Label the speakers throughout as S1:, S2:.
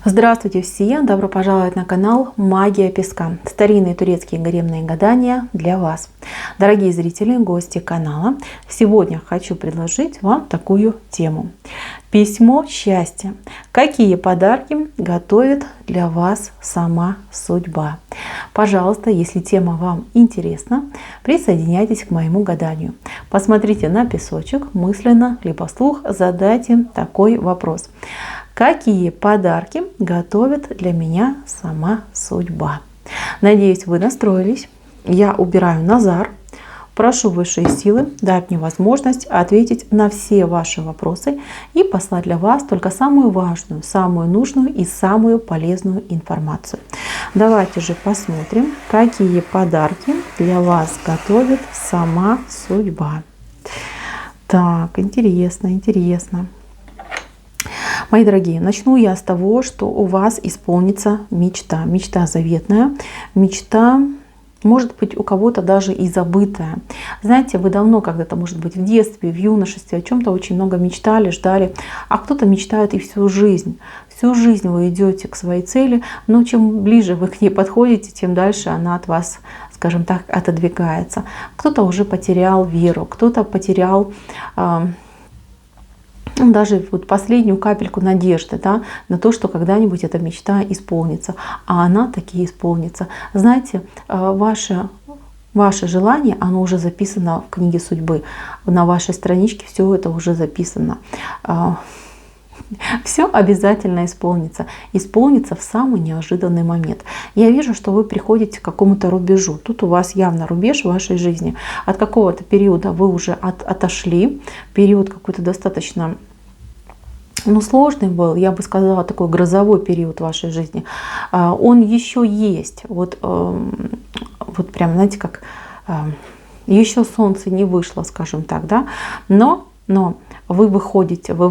S1: Здравствуйте все! Добро пожаловать на канал Магия Песка. Старинные турецкие гаремные гадания для вас. Дорогие зрители, гости канала, сегодня хочу предложить вам такую тему. Письмо счастья. Какие подарки готовит для вас сама судьба? Пожалуйста, если тема вам интересна, присоединяйтесь к моему гаданию. Посмотрите на песочек, мысленно либо вслух задайте такой вопрос. Какие подарки готовит для меня сама судьба? Надеюсь, вы настроились. Я убираю Назар. Прошу высшие силы дать мне возможность ответить на все ваши вопросы и послать для вас только самую важную, самую нужную и самую полезную информацию. Давайте же посмотрим, какие подарки для вас готовит сама судьба. Так, интересно. Мои дорогие, начну я с того, что у вас исполнится мечта. Мечта заветная, мечта, может быть, у кого-то даже и забытая. Знаете, вы давно когда-то, может быть, в детстве, в юношестве о чем-то очень много мечтали, ждали, а кто-то мечтает и всю жизнь. Всю жизнь вы идете к своей цели, но чем ближе вы к ней подходите, тем дальше она от вас, скажем так, отодвигается. Кто-то уже потерял веру, кто-то потерял даже вот последнюю капельку надежды, да, на то, что когда-нибудь эта мечта исполнится. А она таки исполнится. Знаете, ваше желание, оно уже записано в книге судьбы. На вашей страничке все это уже записано. Все обязательно исполнится. Исполнится в самый неожиданный момент. Я вижу, что вы приходите к какому-то рубежу. Тут у вас явно рубеж в вашей жизни. От какого-то периода вы уже отошли. Период какой-то достаточно сложный был, я бы сказала, такой грозовой период в вашей жизни. Он еще есть. Вот прям, знаете, как еще солнце не вышло, скажем так, да. Но вы выходите, у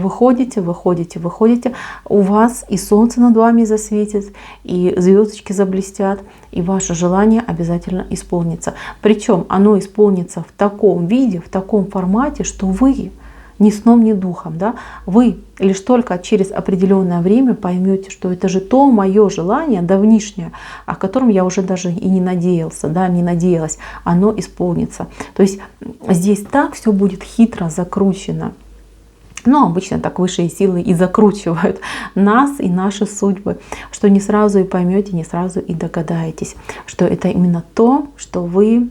S1: вас и солнце над вами засветит, и звездочки заблестят, и ваше желание обязательно исполнится. Причем оно исполнится в таком виде, в таком формате, что вы ни сном, ни духом, да, вы лишь только через определенное время поймете, что это же то мое желание давнишнее, о котором я уже даже и не надеялся, да, не надеялась, оно исполнится. То есть здесь так все будет хитро закручено. Но обычно так высшие силы и закручивают нас и наши судьбы, что не сразу и поймете, не сразу и догадаетесь, что это именно то, что вы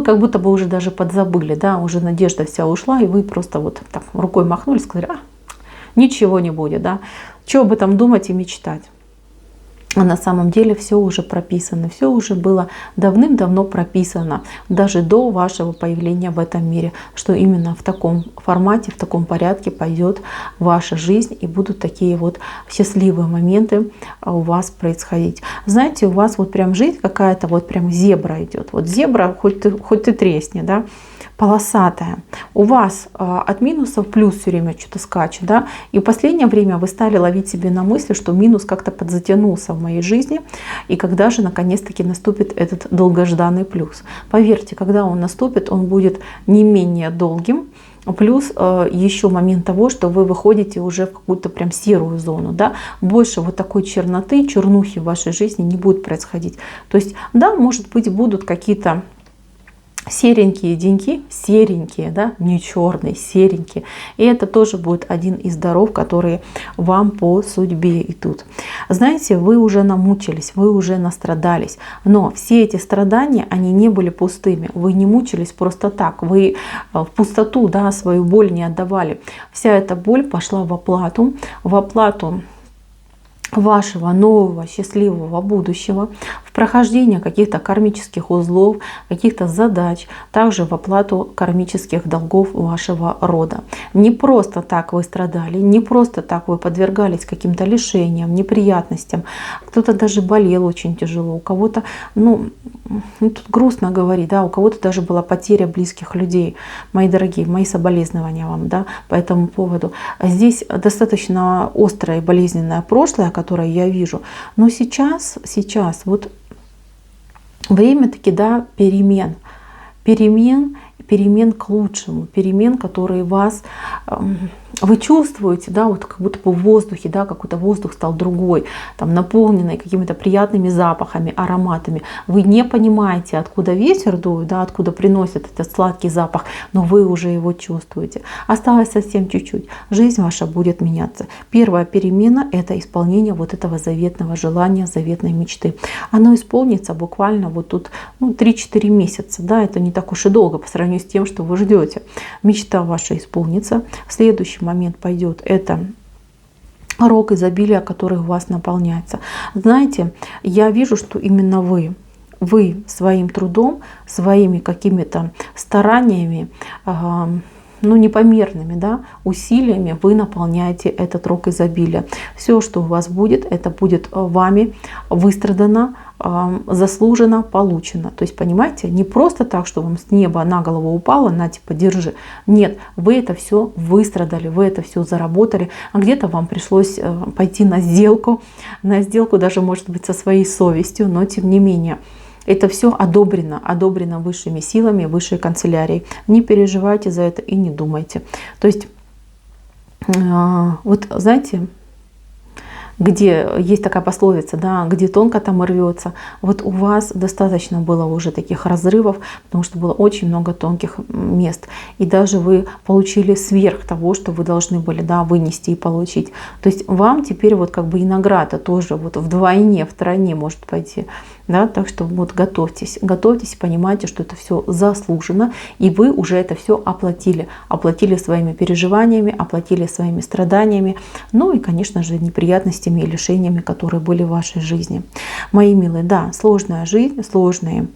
S1: как будто бы уже даже подзабыли, да, уже надежда вся ушла, и вы просто вот так рукой махнули, сказали, ничего не будет, да, что об этом думать и мечтать. А на самом деле все уже прописано, все уже было давным-давно прописано, даже до вашего появления в этом мире, что именно в таком формате, в таком порядке пойдет ваша жизнь, и будут такие вот счастливые моменты у вас происходить. Знаете, у вас вот прям жизнь какая-то, вот прям зебра идет. Вот зебра, хоть ты тресни, да, полосатая. У вас от минуса в плюс все время что-то скачет, да, и в последнее время вы стали ловить себе на мысли, что минус как-то подзатянулся в моей жизни, и когда же наконец-таки наступит этот долгожданный плюс. Поверьте, когда он наступит, он будет не менее долгим. Плюс еще момент того, что вы выходите уже в какую-то прям серую зону, да, больше вот такой черноты, чернухи в вашей жизни не будет происходить. То есть, да, может быть, будут какие-то серенькие деньки, серенькие, да, не черные, серенькие. И это тоже будет один из даров, которые вам по судьбе идут. Знаете, вы уже намучились, вы уже настрадались, но все эти страдания, они не были пустыми. Вы не мучились просто так, вы в пустоту, да, свою боль не отдавали. Вся эта боль пошла в оплату вашего нового счастливого будущего, в прохождение каких-то кармических узлов, каких-то задач, также в оплату кармических долгов вашего рода. Не просто так вы страдали, не просто так вы подвергались каким-то лишениям, неприятностям. Кто-то даже болел очень тяжело, у кого-то, тут грустно говорить, да, у кого-то даже была потеря близких людей. Мои дорогие, мои соболезнования вам, да, по этому поводу. Здесь достаточно острое и болезненное прошлое, которое я вижу. Но сейчас вот время таки, да, перемен, перемен к лучшему, перемен, которые вас, вы чувствуете, да, вот как будто бы в воздухе, да, какой-то воздух стал другой, там, наполненный какими-то приятными запахами, ароматами. Вы не понимаете, откуда ветер дует, да, откуда приносит этот сладкий запах, но вы уже его чувствуете. Осталось совсем чуть-чуть. Жизнь ваша будет меняться. Первая перемена — это исполнение вот этого заветного желания, заветной мечты. Оно исполнится буквально вот тут 3-4 месяца. Да, это не так уж и долго по сравнению с тем, что вы ждете. Мечта ваша исполнится. Следующий момент пойдет — это рог изобилия, который у вас наполняется. Знаете, я вижу, что именно вы своим трудом, своими какими-то стараниями, непомерными, да, усилиями вы наполняете этот рог изобилия. Все, что у вас будет, это будет вами выстрадано, заслуженно, получено. То есть, понимаете, не просто так, что вам с неба на голову упало, на типа держи. Нет, вы это все выстрадали, вы это все заработали, а где-то вам пришлось пойти на сделку даже, может быть, со своей совестью, но тем не менее. Это все одобрено высшими силами, высшей канцелярией. Не переживайте за это и не думайте. То есть, вот знаете, где есть такая пословица, да, где тонко, там и рвется. Вот у вас достаточно было уже таких разрывов, потому что было очень много тонких мест. И даже вы получили сверх того, что вы должны были, да, вынести и получить. То есть вам теперь вот как бы и награда тоже вот вдвойне, втройне может пойти. Да, так что вот готовьтесь и понимайте, что это все заслужено, и вы уже это все оплатили своими переживаниями, оплатили своими страданиями, ну и, конечно же, неприятностями и лишениями, которые были в вашей жизни. Мои милые, да, сложная жизнь, сложные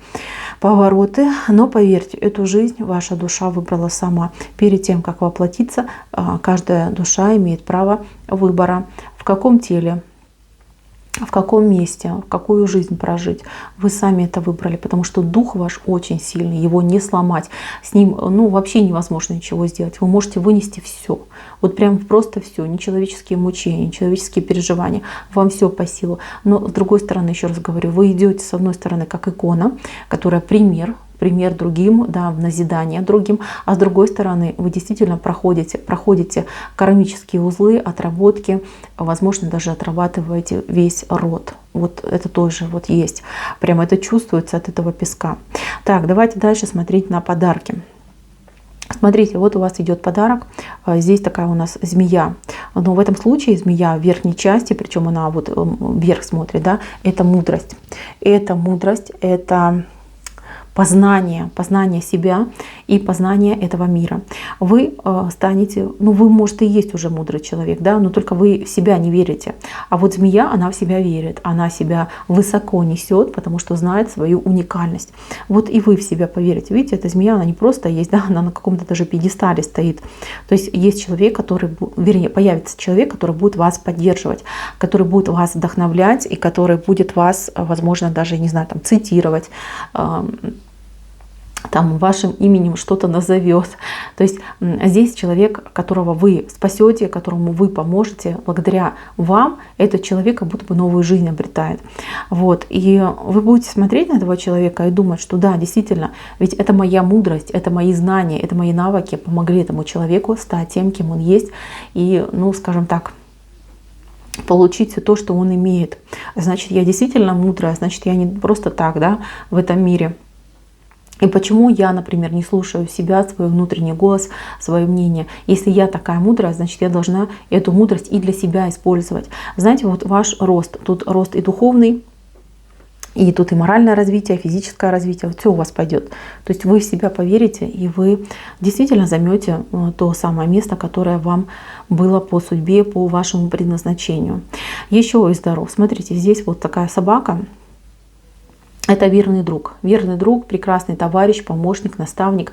S1: повороты, но поверьте, эту жизнь ваша душа выбрала сама. Перед тем, как воплотиться, каждая душа имеет право выбора, в каком теле, в каком месте, какую жизнь прожить. Вы сами это выбрали, потому что дух ваш очень сильный, его не сломать. С ним вообще невозможно ничего сделать. Вы можете вынести все. Вот прям просто все. Нечеловеческие мучения, нечеловеческие переживания. Вам все по силу. Но с другой стороны, еще раз говорю, вы идете с одной стороны как икона, которая пример другим, да, в назидание другим, а с другой стороны вы действительно проходите кармические узлы, отработки, возможно, даже отрабатываете весь род. Вот это тоже вот есть. Прямо это чувствуется от этого песка. Так, давайте дальше смотреть на подарки. Смотрите, вот у вас идет подарок. Здесь такая у нас змея. Но в этом случае змея в верхней части, причем она вот вверх смотрит, да, это мудрость. Это мудрость, это познание себя и познание этого мира. Вы станете, вы, может, и есть уже мудрый человек, да, но только вы в себя не верите. А вот змея, она в себя верит, она себя высоко несет, потому что знает свою уникальность. Вот и вы в себя поверите. Видите, эта змея, она не просто есть, да, она на каком-то даже пьедестале стоит. То есть есть человек, появится человек, который будет вас поддерживать, который будет вас вдохновлять и который будет вас, возможно, даже, не знаю, там, цитировать, там вашим именем что-то назовет. То есть здесь человек, которого вы спасете, которому вы поможете, благодаря вам этот человек как будто бы новую жизнь обретает. Вот. И вы будете смотреть на этого человека и думать, что да, действительно, ведь это моя мудрость, это мои знания, это мои навыки помогли этому человеку стать тем, кем он есть. И, скажем так, получить все то, что он имеет. Значит, я действительно мудрая, значит, я не просто так, да, в этом мире. И почему я, например, не слушаю себя, свой внутренний голос, свое мнение? Если я такая мудрая, значит, я должна эту мудрость и для себя использовать. Знаете, вот ваш рост, тут рост и духовный, и тут и моральное развитие, и физическое развитие, все у вас пойдет. То есть вы в себя поверите, и вы действительно займете то самое место, которое вам было по судьбе, по вашему предназначению. Еще из даров. Смотрите, здесь вот такая собака. Это верный друг, прекрасный товарищ, помощник, наставник,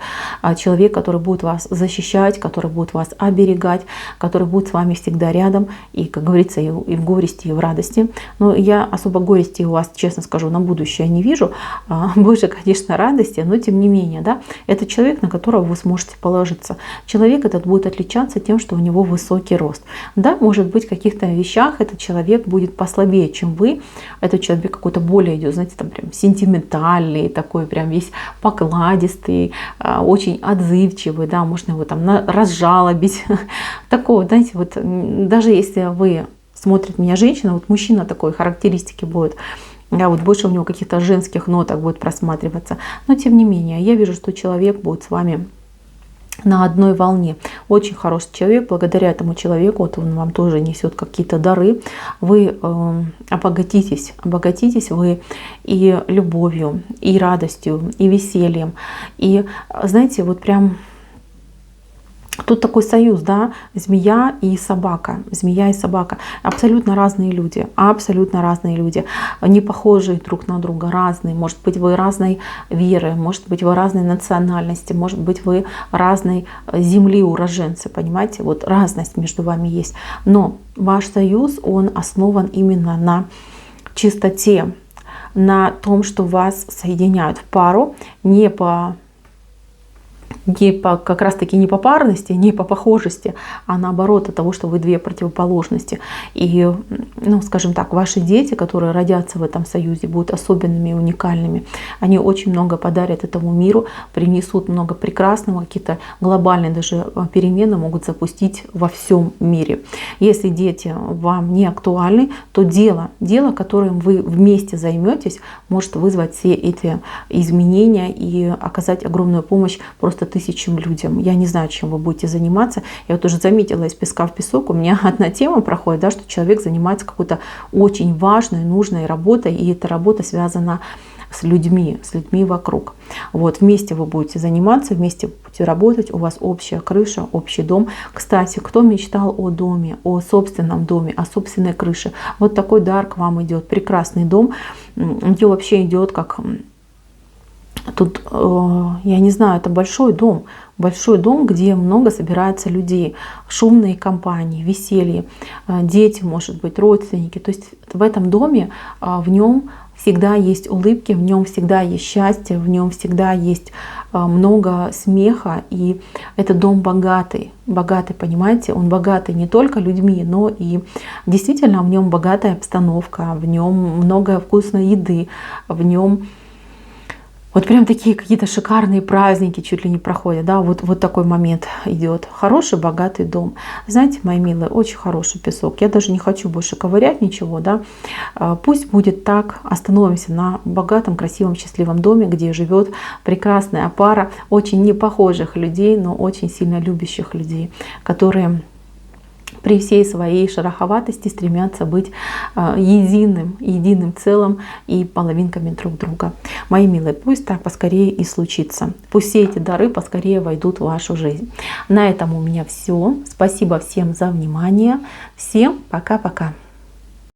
S1: человек, который будет вас защищать, который будет вас оберегать, который будет с вами всегда рядом, и, как говорится, и в горести, и в радости. Но я особо горести у вас, честно скажу, на будущее не вижу, больше, конечно, радости, но тем не менее, да, это человек, на которого вы сможете положиться. Человек этот будет отличаться тем, что у него высокий рост. Да, может быть, в каких-то вещах этот человек будет послабее, чем вы, этот человек какой-то более идет, знаете, там прям сентиментальный, такой прям весь покладистый, очень отзывчивый, да, можно его там разжалобить. Такого, знаете, вот даже если вы смотрит меня женщина, вот мужчина такой характеристики будет, да, вот больше у него каких-то женских ноток будет просматриваться. Но тем не менее, я вижу, что человек будет с вами на одной волне. Очень хороший человек. Благодаря этому человеку, вот он вам тоже несет какие-то дары. Вы обогатитесь вы и любовью, и радостью, и весельем. И знаете, вот прям тут такой союз, да, змея и собака. Змея и собака. Абсолютно разные люди. Абсолютно разные люди. Не похожие друг на друга. Разные. Может быть, вы разной веры. Может быть, вы разной национальности. Может быть, вы разной земли уроженцы. Понимаете? Вот разность между вами есть. Но ваш союз, он основан именно на чистоте. На том, что вас соединяют в пару. Как раз таки не по парности, не по похожести, а наоборот от того, что вы две противоположности. И, ну, скажем так, ваши дети, которые родятся в этом союзе, будут особенными и уникальными. Они очень много подарят этому миру, принесут много прекрасного, какие-то глобальные даже перемены могут запустить во всем мире. Если дети вам не актуальны, то дело, которым вы вместе займетесь, может вызвать все эти изменения и оказать огромную помощь просто тысячам людям. Я не знаю, чем вы будете заниматься. Я вот уже заметила из песка в песок, у меня одна тема проходит, да, что человек занимается какой-то очень важной, нужной работой, и эта работа связана с людьми вокруг. Вот, вместе вы будете заниматься, вместе будете работать, у вас общая крыша, общий дом. Кстати, кто мечтал о доме, о собственном доме, о собственной крыше, вот такой дар к вам идет. Прекрасный дом, где вообще идет как... Тут, я не знаю, это большой дом, где много собирается людей, шумные компании, веселье, дети, может быть, родственники. То есть в этом доме, в нем всегда есть улыбки, в нем всегда есть счастье, в нем всегда есть много смеха. И это дом богатый, понимаете, он богатый не только людьми, но и действительно в нем богатая обстановка, в нем много вкусной еды, в нем вот прям такие какие-то шикарные праздники чуть ли не проходят, да, вот такой момент идет. Хороший, богатый дом. Знаете, мои милые, очень хороший песок. Я даже не хочу больше ковырять ничего, да. Пусть будет так. Остановимся на богатом, красивом, счастливом доме, где живет прекрасная пара очень непохожих людей, но очень сильно любящих людей, которые при всей своей шероховатости стремятся быть единым целым и половинками друг друга. Мои милые, пусть так поскорее и случится. Пусть все эти дары поскорее войдут в вашу жизнь. На этом у меня все. Спасибо всем за внимание. Всем пока-пока.